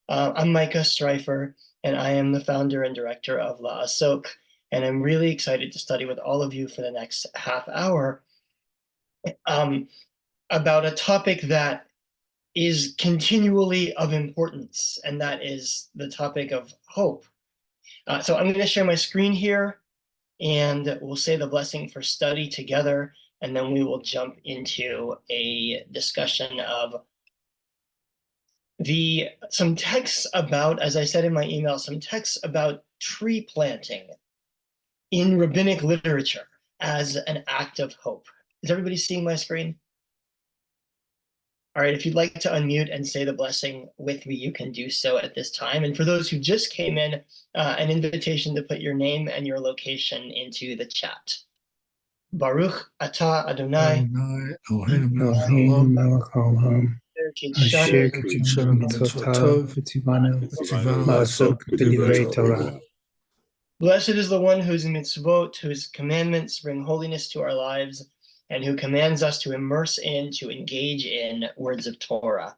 I'm Micah Streiffer, and I am the founder and director of La Asok, and I'm really excited to study with all of you for the next half hour um, about a topic that is continually of importance, and that is the topic of hope. So I'm going to share my screen here, and we'll say the blessing for study together, and then we will jump into a discussion of some texts about, as I said in my email, some texts about tree planting in rabbinic literature as an act of hope. Is everybody seeing my screen? All right, if you'd like to unmute and say the blessing with me, you can do so at this time. And for those who just came in, an invitation to put your name and your location into the chat. Baruch atah Adonai, Elohim melech haolam, asher kitshanu mitzvotav v'tzivanu la'asok b'divrei Torah. Blessed is the one whose mitzvot, whose commandments bring holiness to our lives, and who commands us to immerse in, to engage in words of Torah.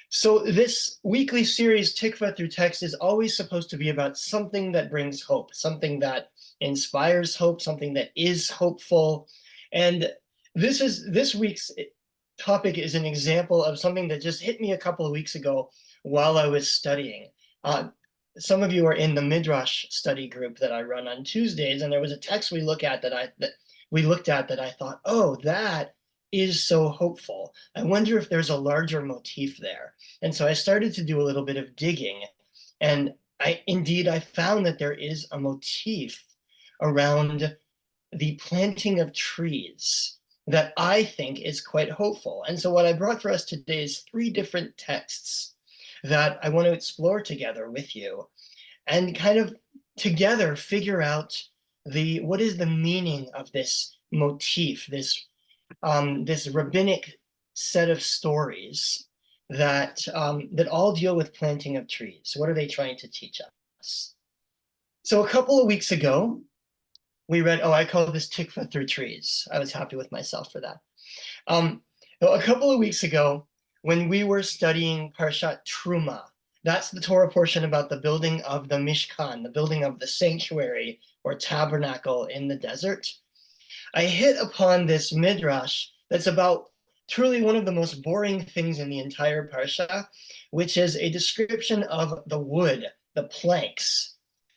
So this weekly series, Tikvah Through Text, is always supposed to be about something that brings hope, something that inspires hope, something that is hopeful. And this week's topic is an example of something that just hit me a couple of weeks ago while I was studying. Some of you are in the Midrash study group that I run on Tuesdays, and there was a text we looked at that I thought, oh, that is so hopeful. I wonder if there's a larger motif there. And so I started to do a little bit of digging, and I found that there is a motif around the planting of trees that I think is quite hopeful. And so what I brought for us today is 3 different texts that I want to explore together with you and kind of together figure out what is the meaning of this motif, this rabbinic set of stories that all deal with planting of trees. What are they trying to teach us? So a couple of weeks ago, we read, I call this Tikvah Through Trees. I was happy with myself for that. A couple of weeks ago, when we were studying Parshat Truma, that's the Torah portion about the building of the Mishkan, the building of the sanctuary or tabernacle in the desert, I hit upon this midrash that's about truly one of the most boring things in the entire parsha, which is a description of the wood, the planks,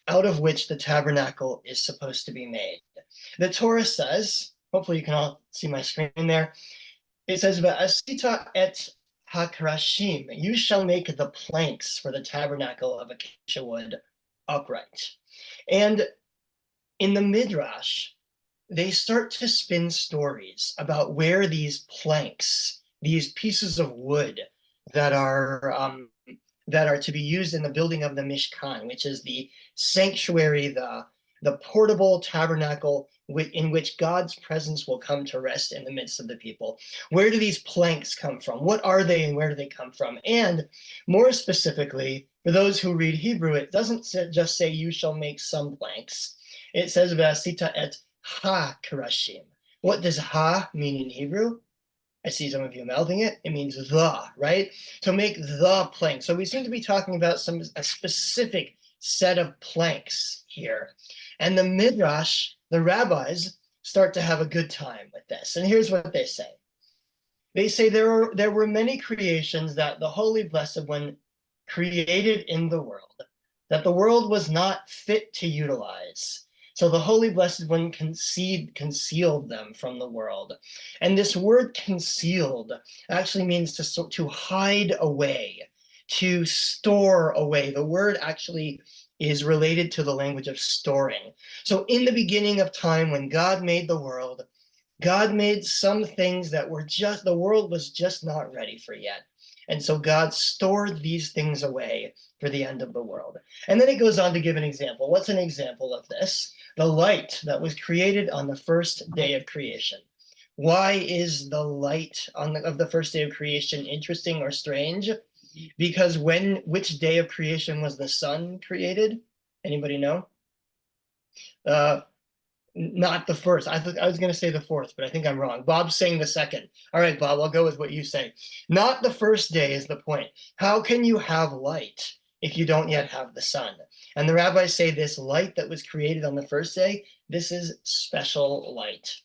out of which the tabernacle is supposed to be made. The Torah says, hopefully you can all see my screen there, it says, "Va'asita et hakrashim," you shall make the planks for the tabernacle of acacia wood upright. And in the midrash, they start to spin stories about where these planks, these pieces of wood that are to be used in the building of the Mishkan, which is the sanctuary, the portable tabernacle in which God's presence will come to rest in the midst of the people. Where do these planks come from? What are they and where do they come from? And more specifically, for those who read Hebrew, it doesn't just say you shall make some planks. It says Vasita et ha-karashim. What does ha mean in Hebrew? I see some of you mouthing it. It means the, right? So make the plank. So we seem to be talking about a specific set of planks here. And the Midrash, the rabbis, start to have a good time with this. And here's what they say. They say there were many creations that the Holy Blessed One created in the world, that the world was not fit to utilize. So the Holy Blessed One concealed them from the world. And this word concealed actually means to hide away, to store away. The word actually is related to the language of storing. So in the beginning of time, when God made the world, God made some things that the world was just not ready for yet. And so God stored these things away for the end of the world. And then it goes on to give an example. What's an example of this? The light that was created on the first day of creation. Why is the light of the first day of creation interesting or strange? Because which day of creation was the sun created? Anybody know? Not the first. I was going to say the fourth, but I think I'm wrong. Bob's saying the second. All right, Bob, I'll go with what you say. Not the first day is the point. How can you have light if you don't yet have the sun? And the rabbis say this light that was created on the first day, this is special light.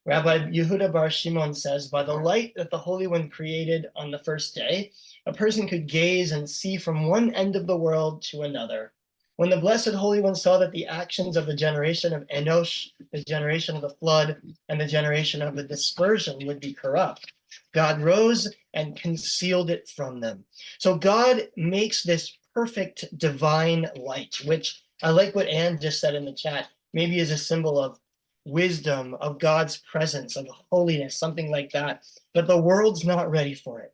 Rabbi Yehuda Bar Shimon says, by the light that the Holy One created on the first day, a person could gaze and see from one end of the world to another. When the Blessed Holy One saw that the actions of the generation of Enosh, the generation of the flood, and the generation of the dispersion would be corrupt, God rose and concealed it from them. So God makes this perfect divine light, which I like what Anne just said in the chat, maybe is a symbol of wisdom, of God's presence, of holiness, something like that. But the world's not ready for it.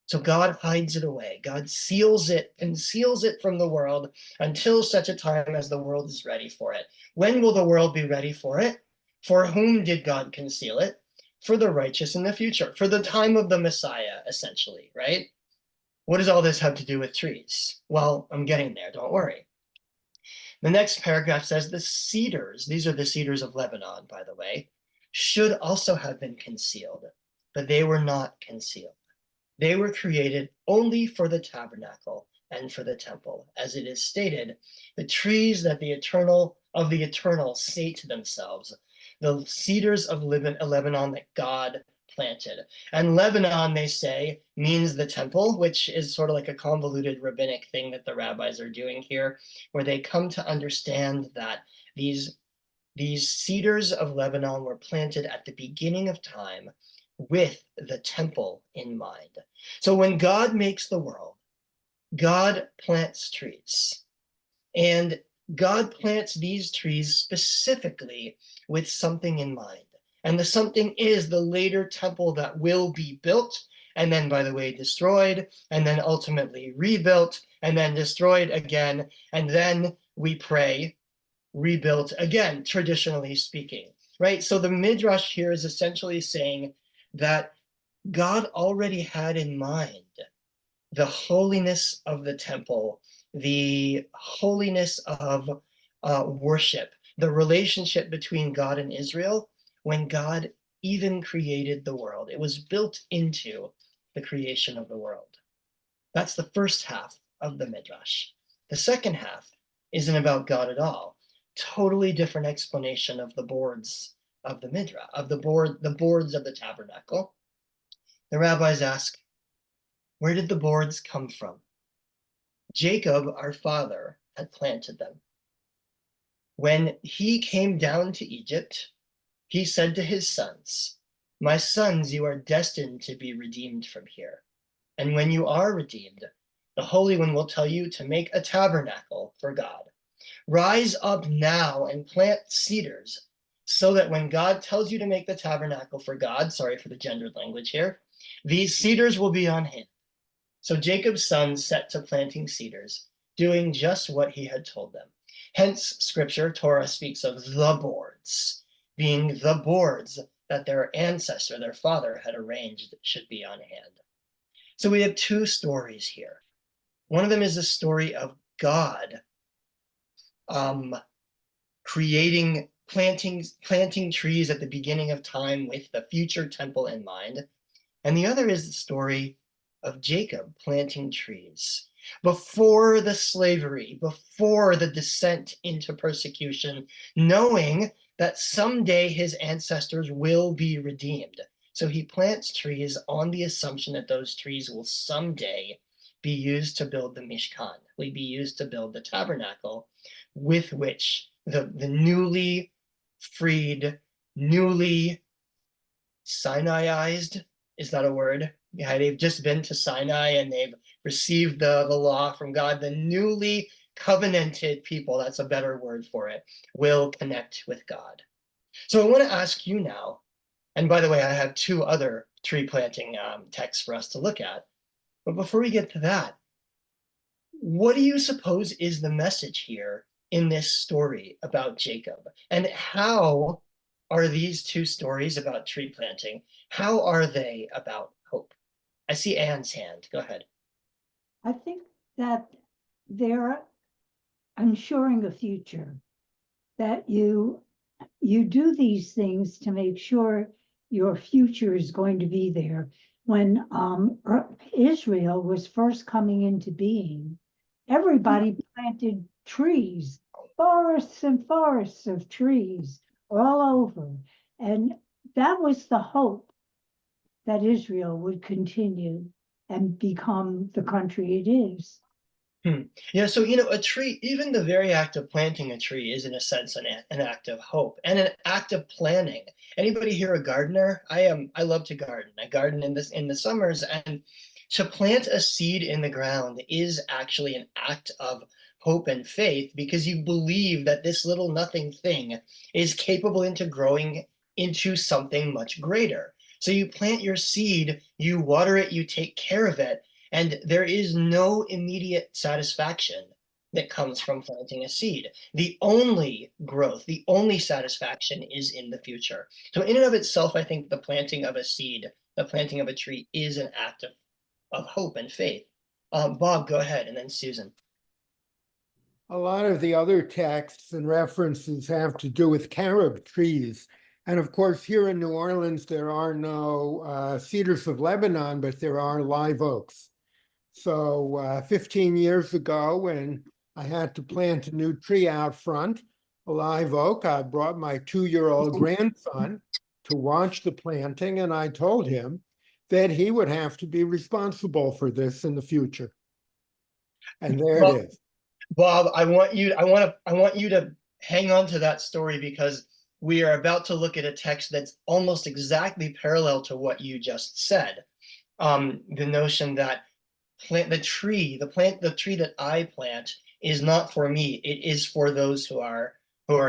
So God hides it away. God seals it and seals it from the world until such a time as the world is ready for it. When will the world be ready for it? For whom did God conceal it? For the righteous in the future, for the time of the Messiah, essentially, right? What does all this have to do with trees? Well, I'm getting there, don't worry. The next paragraph says the cedars, these are the cedars of Lebanon, by the way, should also have been concealed, but they were not concealed. They were created only for the tabernacle and for the temple. As it is stated, the trees that the eternal say to themselves, the cedars of Lebanon that God planted. And Lebanon, they say, means the temple, which is sort of like a convoluted rabbinic thing that the rabbis are doing here, where they come to understand that these cedars of Lebanon were planted at the beginning of time with the temple in mind. So when God makes the world, God plants trees. And God plants these trees specifically with something in mind. And the something is the later temple that will be built, and then, by the way, destroyed, and then ultimately rebuilt, and then destroyed again, and then we pray, rebuilt again, traditionally speaking, right? So the Midrash here is essentially saying that God already had in mind the holiness of the temple, the holiness of worship, the relationship between God and Israel when God even created the world. It was built into the creation of the world. That's the first half of the Midrash. The second half isn't about God at all. Totally different explanation of the boards of the Midrash, of the boards of the tabernacle. The rabbis ask, where did the boards come from? Jacob, our father, had planted them. When he came down to Egypt, he said to his sons, my sons, you are destined to be redeemed from here. And when you are redeemed, the Holy One will tell you to make a tabernacle for God. Rise up now and plant cedars so that when God tells you to make the tabernacle for God, sorry for the gendered language here, these cedars will be on hand. So Jacob's sons set to planting cedars, doing just what he had told them. Hence, scripture, Torah, speaks of the boards, being the boards that their ancestor, their father, had arranged should be on hand. So we have two stories here. One of them is a story of God planting trees at the beginning of time with the future temple in mind. And the other is the story of Jacob planting trees before the slavery, before the descent into persecution, knowing that someday his ancestors will be redeemed. So he plants trees on the assumption that those trees will someday be used to build the Mishkan, will be used to build the tabernacle, with which the newly freed, newly Sinaiized, is that a word? Yeah, they've just been to Sinai and they've received the law from God. The newly covenanted people, that's a better word for it, will connect with God. So I want to ask you now, and by the way, I have two other tree planting texts for us to look at. But before we get to that, what do you suppose is the message here in this story about Jacob? And how are these two stories about tree planting, how are they about hope? I see Anne's hand. Go ahead. I think that they're ensuring a future, that you you do these things to make sure your future is going to be there. When Israel was first coming into being, everybody planted trees, forests and forests of trees all over. And that was the hope that Israel would continue and become the country it is. Yeah, so a tree, even the very act of planting a tree is in a sense an act of hope and an act of planning. Anybody here a gardener? I love to garden. I garden in the summers, and to plant a seed in the ground is actually an act of hope and faith, because you believe that this little nothing thing is capable into growing into something much greater. So you plant your seed, you water it, you take care of it, and there is no immediate satisfaction that comes from planting a seed. The only growth, the only satisfaction is in the future. So in and of itself, I think the planting of a seed, the planting of a tree is an act of hope and faith. Bob, go ahead, and then Susan. A lot of the other texts and references have to do with carob trees. And of course, here in New Orleans, there are no cedars of Lebanon, but there are live oaks. So 15 years ago, when I had to plant a new tree out front, a live oak, I brought my 2-year-old grandson to watch the planting, and I told him that he would have to be responsible for this in the future. And there it is. Bob, I want you to hang on to that story, because we are about to look at a text that's almost exactly parallel to what you just said. The notion that the tree that I plant is not for me, it is for those who are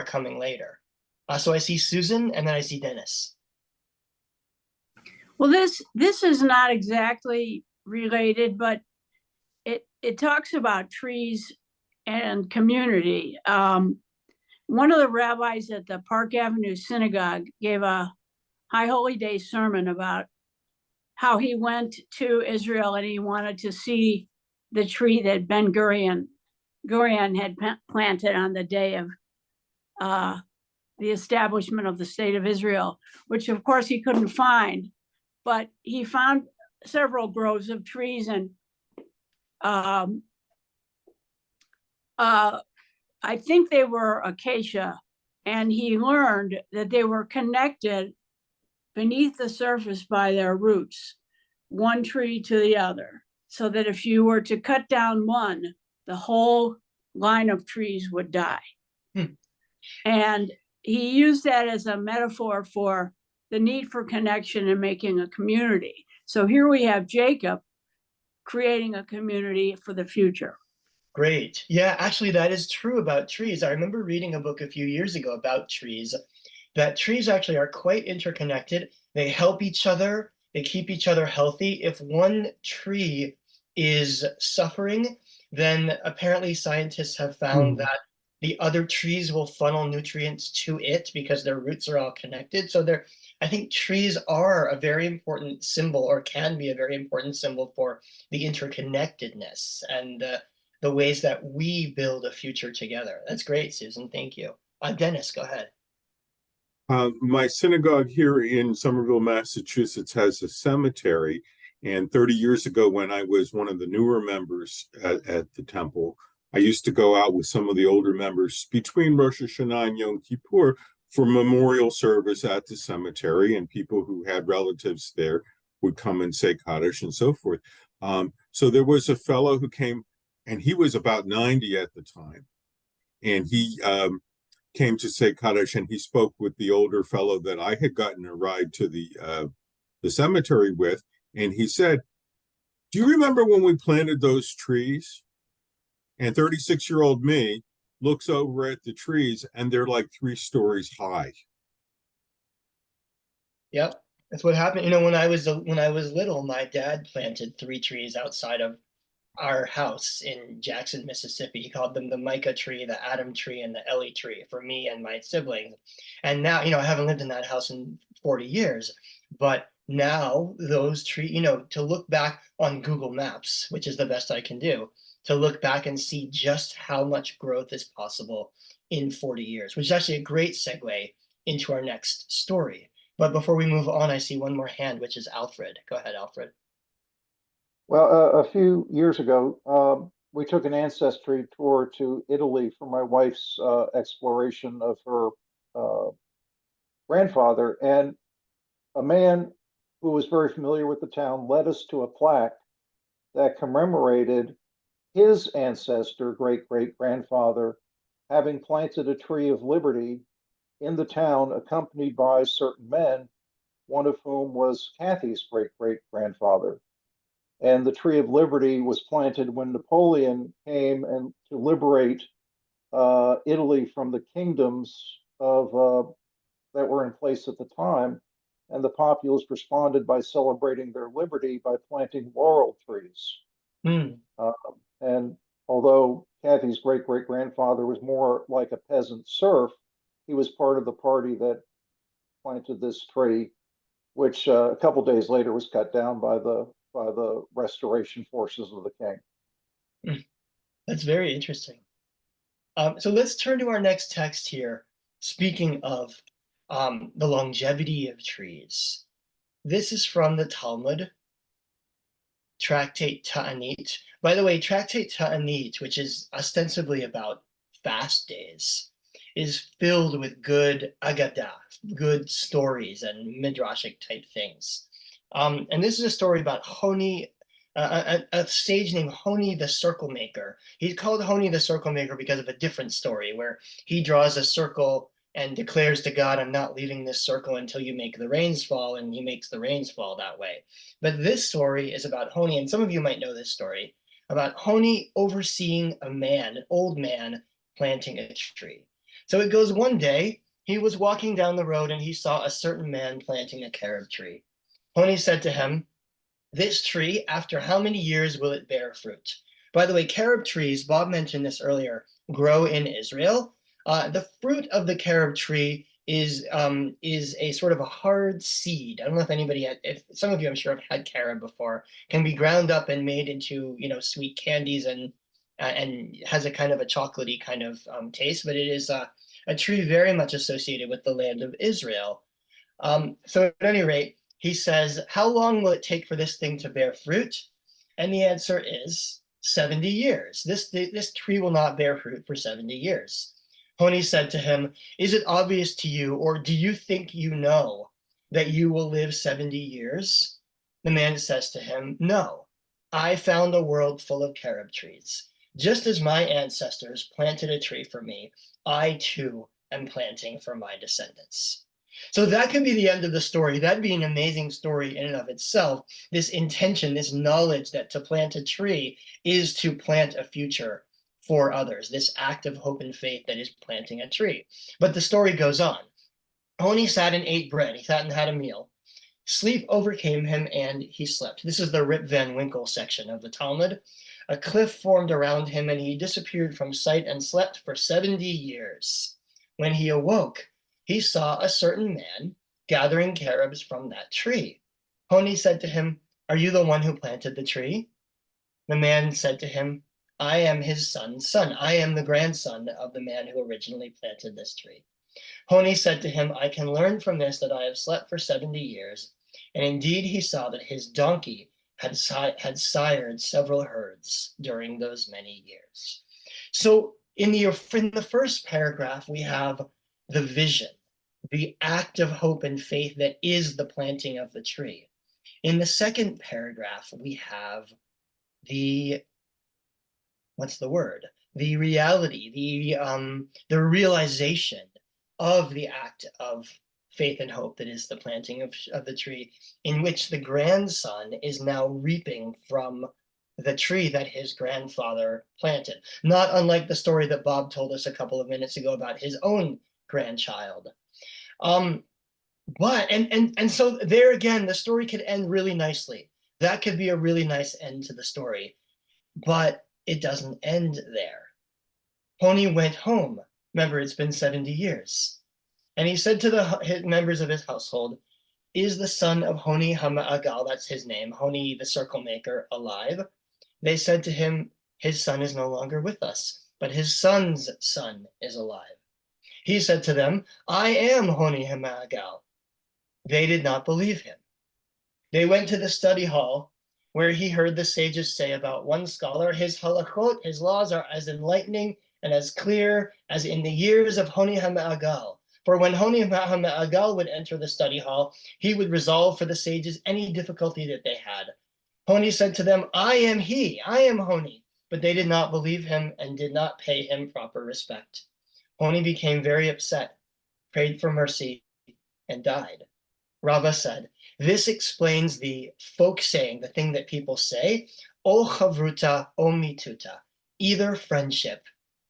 coming later. So I see Susan, and then I see Dennis. Well, this is not exactly related, but it talks about trees and community. One of the rabbis at the Park Avenue Synagogue gave a High Holy Day sermon about how he went to Israel and he wanted to see the tree that Ben Gurion had planted on the day of the establishment of the state of Israel, which of course he couldn't find, but he found several groves of trees, and I think they were acacia, and he learned that they were connected beneath the surface by their roots, one tree to the other, so that if you were to cut down one, the whole line of trees would die. And he used that as a metaphor for the need for connection and making a community. So here we have Jacob creating a community for the future. Great. Yeah, actually, that is true about trees. I remember reading a book a few years ago about trees, that trees actually are quite interconnected. They help each other. They keep each other healthy. If one tree is suffering, then apparently scientists have found that the other trees will funnel nutrients to it because their roots are all connected. So I think trees are a very important symbol, or can be a very important symbol, for the interconnectedness and the ways that we build a future together. That's great, Susan. Thank you. Dennis, go ahead. My synagogue here in Somerville, Massachusetts has a cemetery. And 30 years ago, when I was one of the newer members at the temple, I used to go out with some of the older members between Rosh Hashanah and Yom Kippur for memorial service at the cemetery, and people who had relatives there would come and say Kaddish and so forth. So there was a fellow who came, and he was about 90 at the time, and he came to say Kaddish, and he spoke with the older fellow that I had gotten a ride to the cemetery with, and he said, "Do you remember when we planted those trees?" And 36-year-old me looks over at the trees, and they're like 3 stories high. Yep, that's what happened. When I was little, my dad planted 3 trees outside of our house in Jackson, Mississippi. He called them the Micah tree, the Adam tree, and the Ellie tree for me and my siblings. And now, I haven't lived in that house in 40 years, but now those trees, to look back on Google Maps, which is the best I can do, to look back and see just how much growth is possible in 40 years, which is actually a great segue into our next story. But before we move on, I see one more hand, which is Alfred. Go ahead, Alfred. Well, a few years ago, we took an ancestry tour to Italy for my wife's exploration of her grandfather, and a man who was very familiar with the town led us to a plaque that commemorated his ancestor, great-great-grandfather, having planted a tree of liberty in the town, accompanied by certain men, one of whom was Kathy's great-great-grandfather. And the tree of liberty was planted when Napoleon came and to liberate Italy from the kingdoms of that were in place at the time. And the populace responded by celebrating their liberty by planting laurel trees. And although Kathy's great-great-grandfather was more like a peasant serf, he was part of the party that planted this tree, which a couple days later was cut down by the restoration forces of the king. That's very interesting. So let's turn to our next text here. Speaking of the longevity of trees, this is from the Talmud, Tractate Ta'anit. By the way, Tractate Ta'anit, which is ostensibly about fast days, is filled with good agadah, good stories and midrashic type things. And this is a story about Honi, a sage named Honi the Circle Maker. He's called Honi the Circle Maker because of a different story where he draws a circle and declares to God, I'm not leaving this circle until you make the rains fall, and he makes the rains fall that way. But this story is about Honi, and some of you might know this story, about Honi overseeing a man, an old man, planting a tree. So it goes one day, he was walking down the road and he saw a certain man planting a carob tree. Honi said to him, this tree, after how many years will it bear fruit? By the way, carob trees, Bob mentioned this earlier, grow in Israel. The fruit of the carob tree is a sort of a hard seed. I don't know if anybody if some of you I'm sure have had carob before, can be ground up and made into, sweet candies and has a kind of a chocolatey kind of taste, but it is a tree very much associated with the land of Israel. So at any rate, he says, how long will it take for this thing to bear fruit? And the answer is 70 years. This tree will not bear fruit for 70 years. Honi said to him, is it obvious to you, or do you think you know that you will live 70 years? The man says to him, no, I found a world full of carob trees. Just as my ancestors planted a tree for me, I too am planting for my descendants. So that could be the end of the story. That'd be an amazing story in and of itself. This intention, this knowledge that to plant a tree is to plant a future for others, this act of hope and faith that is planting a tree. But the story goes on. Honi sat and ate bread. He sat and had a meal. Sleep overcame him and he slept. This is the Rip Van Winkle section of the Talmud. A cliff formed around him and he disappeared from sight and slept for 70 years. When he awoke, he saw a certain man gathering carobs from that tree. Honi said to him, are you the one who planted the tree? The man said to him, I am his son's son. I am the grandson of the man who originally planted this tree. Honi said to him, I can learn from this that I have slept for 70 years. And indeed he saw that his donkey had sired several herds during those many years. So in the first paragraph, we have the vision, the act of hope and faith that is the planting of the tree. In the second paragraph, we have the reality, the realization of the act of faith and hope that is the planting of the tree, in which the grandson is now reaping from the tree that his grandfather planted. Not unlike the story that Bob told us a couple of minutes ago about his own grandchild. So there again, the story could end really nicely. That could be a really nice end to the story, but it doesn't end there. Honi went home. Remember, it's been 70 years. And he said to the members of his household, is the son of Honi Hama'agal, that's his name, Honi the Circle Maker, alive? They said to him, his son is no longer with us, but his son's son is alive. He said to them, I am Honi Hamagal. They did not believe him. They went to the study hall, where he heard the sages say about one scholar, his halachot, his laws are as enlightening and as clear as in the years of Honi Hamagal. For when Honi Hamagal would enter the study hall, he would resolve for the sages any difficulty that they had. Honi said to them, I am he, I am Honi. But they did not believe him and did not pay him proper respect. Honi became very upset, prayed for mercy, and died. Rava said, this explains the folk saying, the thing that people say, o chavruta o mituta, either friendship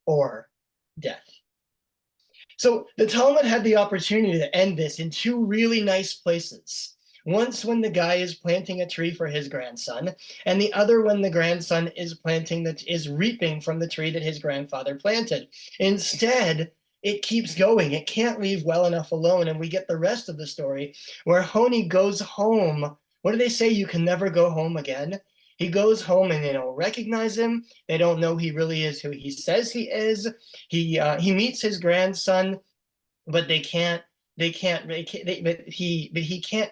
or death. So the Talmud had the opportunity to end this in two really nice places. Once when the guy is planting a tree for his grandson, and the other when the grandson is reaping from the tree that his grandfather planted. Instead, it keeps going. It can't leave well enough alone. And we get the rest of the story where Honi goes home. What do they say? You can never go home again. He goes home and they don't recognize him. They don't know he really is who he says he is. He meets his grandson, but he can't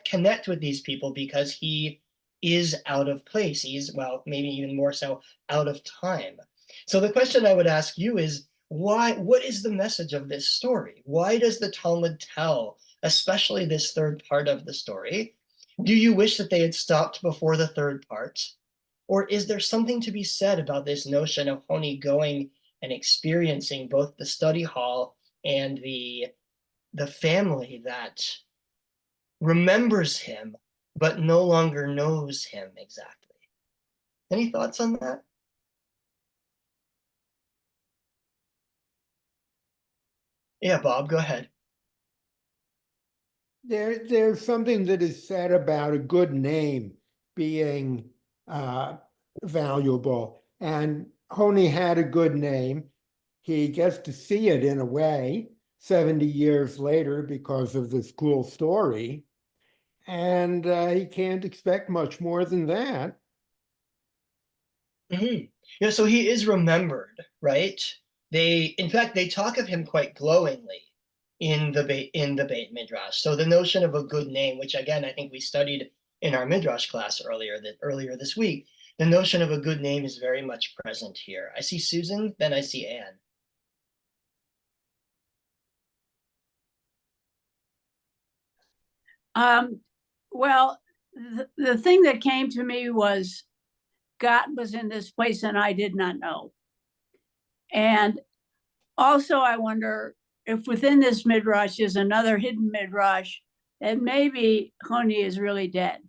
connect with these people because he is out of place. He's, well, maybe even more so, out of time. So the question I would ask you is, what is the message of this story? Why does the Talmud tell, especially this third part of the story? Do you wish that they had stopped before the third part? Or is there something to be said about this notion of Honi going and experiencing both the study hall and the family that remembers him, but no longer knows him exactly? Any thoughts on that? Yeah, Bob, go ahead. There's something that is said about a good name being valuable. And Honi had a good name. He gets to see it in a way 70 years later because of this cool story. And he can't expect much more than that. Mm-hmm. Yeah, so he is remembered, right? In fact, they talk of him quite glowingly in the Beit Midrash. So the notion of a good name, which again I think we studied in our Midrash class earlier this week, the notion of a good name is very much present here. I see Susan, then I see Anne. Well, the thing that came to me was God was in this place and I did not know. And also I wonder if within this midrash is another hidden midrash that maybe Honi is really dead.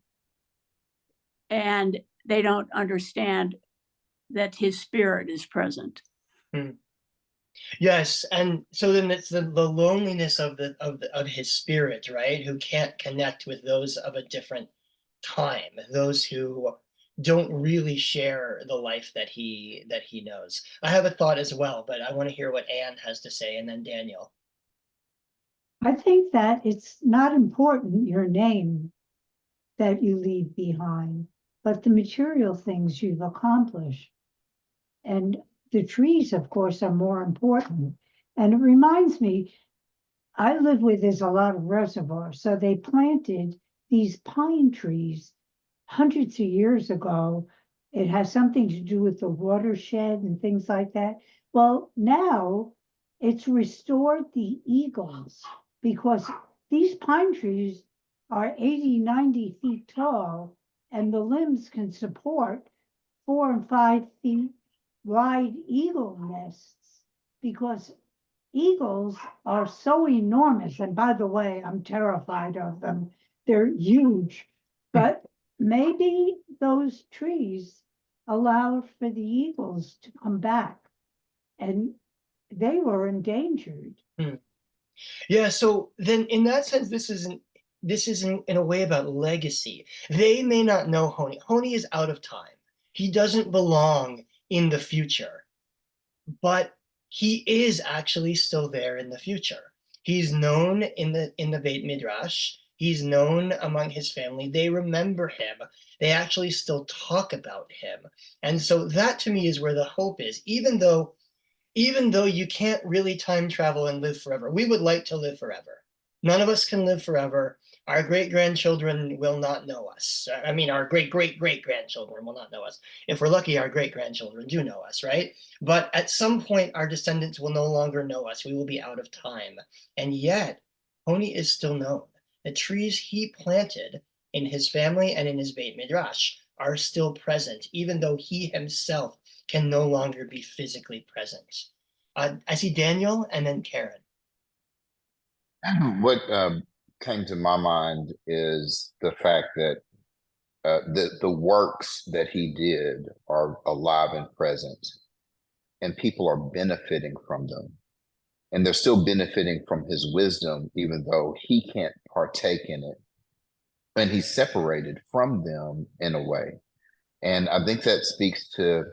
And they don't understand that his spirit is present. Hmm. Yes, and so then it's the loneliness of his spirit, right? Who can't connect with those of a different time, those who don't really share the life that he knows. I have a thought as well, but I want to hear what Anne has to say, and then Daniel. I think that it's not important your name that you leave behind, but the material things you've accomplished. And the trees, of course, are more important. And it reminds me, I live where there's a lot of reservoirs, so they planted these pine trees hundreds of years ago. It has something to do with the watershed and things like that. Well, now it's restored the eagles because these pine trees are 80, 90 feet tall, and the limbs can support 4 and 5 feet wide eagle nests because eagles are so enormous. And by the way, I'm terrified of them. They're huge, but maybe those trees allowed for the eagles to come back, and they were endangered. Yeah, so then in that sense, this isn't in a way about legacy. They may not know Honi. Honi is out of time. He doesn't belong in the future, but he is actually still there in the future. He's known in the Beit Midrash. He's known among his family. They remember him. They actually still talk about him. And so that to me is where the hope is. Even though even though you can't really time travel and live forever. We would like to live forever. None of us can live forever. Our great-grandchildren will not know us. I mean, our great-great-great-grandchildren will not know us. If we're lucky, our great-grandchildren do know us, right? But at some point, our descendants will no longer know us. We will be out of time. And yet, Honi is still known. The trees he planted in his family and in his Beit Midrash are still present, even though he himself can no longer be physically present. I see Daniel and then Karen. What came to my mind is the fact that the works that he did are alive and present, and people are benefiting from them. And they're still benefiting from his wisdom, even though he can't partake in it. And he's separated from them in a way. And I think that speaks to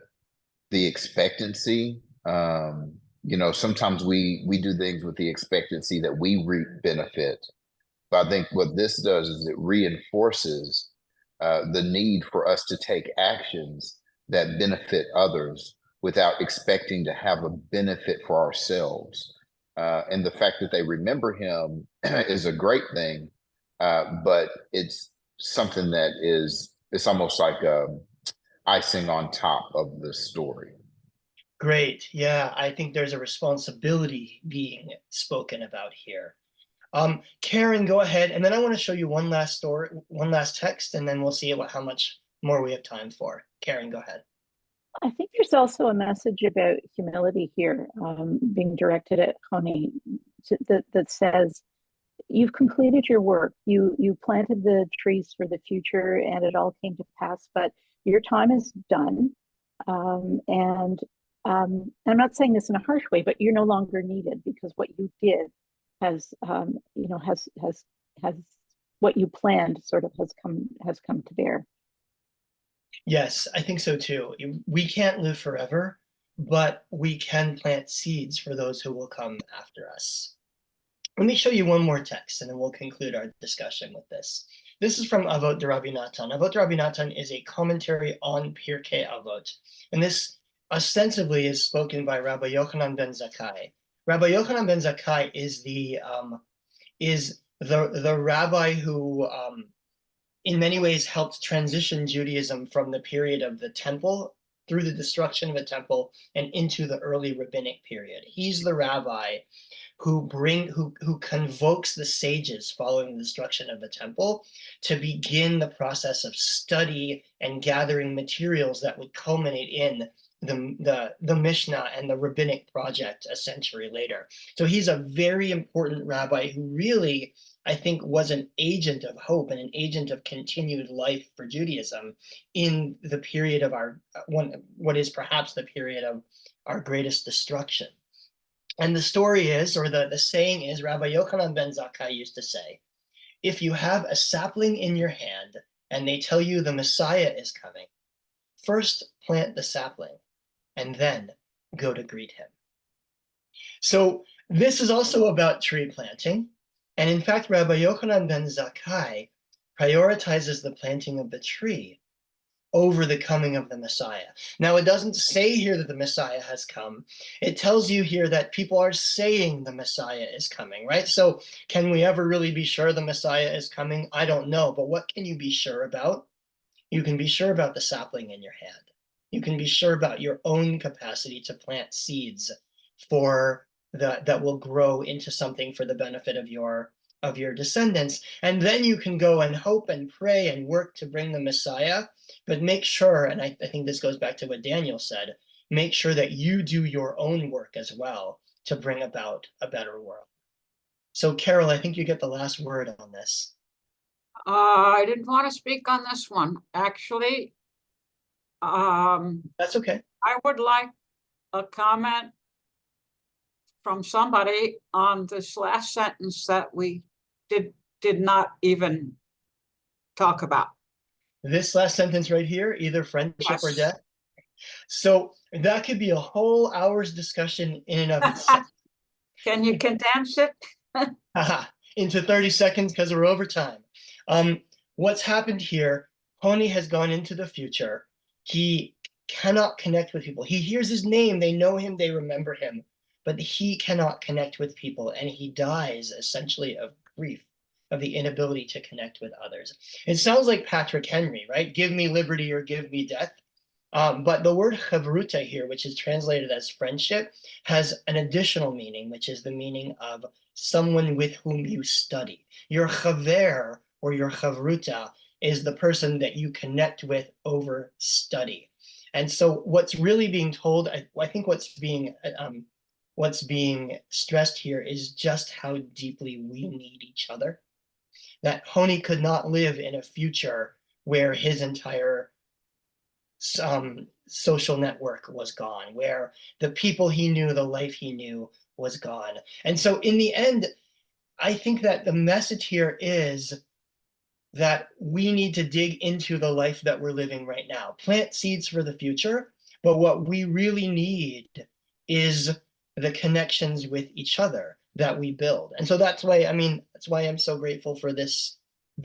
the expectancy. Sometimes we do things with the expectancy that we reap benefit. But I think what this does is it reinforces the need for us to take actions that benefit others without expecting to have a benefit for ourselves. And the fact that they remember him is a great thing, but it's something that it's almost like icing on top of the story. Great. Yeah, I think there's a responsibility being spoken about here. Karen, go ahead. And then I want to show you one last story, one last text, and then we'll see how much more we have time for. Karen, go ahead. I think there's also a message about humility here, being directed at Honi, that says, you've completed your work. You planted the trees for the future, and it all came to pass. But your time is done, and I'm not saying this in a harsh way, but you're no longer needed, because what you did has what you planned sort of has come to bear. Yes, I think so too. We can't live forever, but we can plant seeds for those who will come after us. Let me show you one more text, and then we'll conclude our discussion with this. This is from Avot de Rabbi Natan. Avot de Rabbi Natan is a commentary on Pirkei Avot, and this ostensibly is spoken by Rabbi Yochanan ben Zakkai. Rabbi Yochanan ben Zakkai is the rabbi who in many ways helped transition Judaism from the period of the temple through the destruction of the temple and into the early rabbinic period. He's the rabbi who convokes the sages following the destruction of the temple to begin the process of study and gathering materials that would culminate in the Mishnah and the rabbinic project a century later. So he's a very important rabbi who really, I think, was an agent of hope and an agent of continued life for Judaism in the period of what is perhaps the period of our greatest destruction. And the story is, or the saying is, Rabbi Yochanan ben Zakkai used to say, if you have a sapling in your hand and they tell you the Messiah is coming, first plant the sapling and then go to greet him. So this is also about tree planting. And in fact, Rabbi Yochanan ben Zakkai prioritizes the planting of the tree over the coming of the Messiah. Now, it doesn't say here that the Messiah has come. It tells you here that people are saying the Messiah is coming, right? So can we ever really be sure the Messiah is coming? I don't know. But what can you be sure about? You can be sure about the sapling in your hand. You can be sure about your own capacity to plant seeds that will grow into something for the benefit of your descendants. And then you can go and hope and pray and work to bring the Messiah. But make sure, and I think this goes back to what Daniel said, make sure that you do your own work as well to bring about a better world. So Carol, I think you get the last word on this. I didn't want to speak on this one, actually. That's okay. I would like a comment from somebody on this last sentence that we did not even talk about. This last sentence right here, either friendship or Yes. death. So that could be a whole hour's discussion in and of itself. Can you condense it? Into 30 seconds because we're over time. What's happened here, Honi has gone into the future. He cannot connect with people. He hears his name, they know him, they remember him, but he cannot connect with people, and he dies essentially of grief, of the inability to connect with others. It sounds like Patrick Henry, right? Give me liberty or give me death. But the word chavruta here, which is translated as friendship, has an additional meaning, which is the meaning of someone with whom you study. Your chaver or your chavruta is the person that you connect with over study. And so what's really being told, I think what's being stressed here is just how deeply we need each other. That Honi could not live in a future where his entire social network was gone, where the people he knew, the life he knew was gone. And so in the end, I think that the message here is that we need to dig into the life that we're living right now, plant seeds for the future, but what we really need is the connections with each other that we build. And so that's why, that's why I'm so grateful for this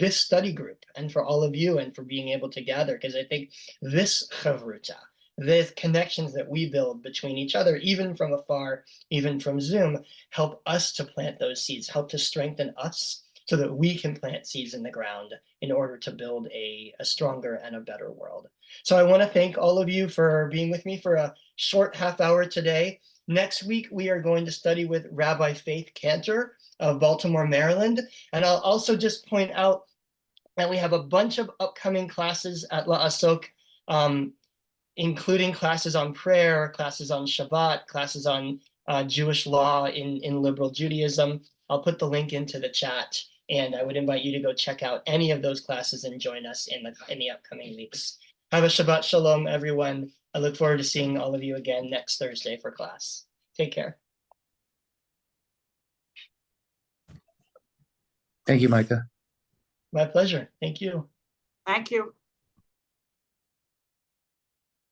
study group and for all of you and for being able to gather, because I think this chavruta, the connections that we build between each other, even from afar, even from Zoom, help us to plant those seeds, help to strengthen us so that we can plant seeds in the ground in order to build a stronger and a better world. So I want to thank all of you for being with me for a short half hour today. Next week, we are going to study with Rabbi Faith Cantor of Baltimore, Maryland. And I'll also just point out that we have a bunch of upcoming classes at La Asok, including classes on prayer, classes on Shabbat, classes on Jewish law in liberal Judaism. I'll put the link into the chat, and I would invite you to go check out any of those classes and join us in the upcoming weeks. Have a Shabbat Shalom, everyone. I look forward to seeing all of you again next Thursday for class. Take care. Thank you, Micah. My pleasure. Thank you. Thank you.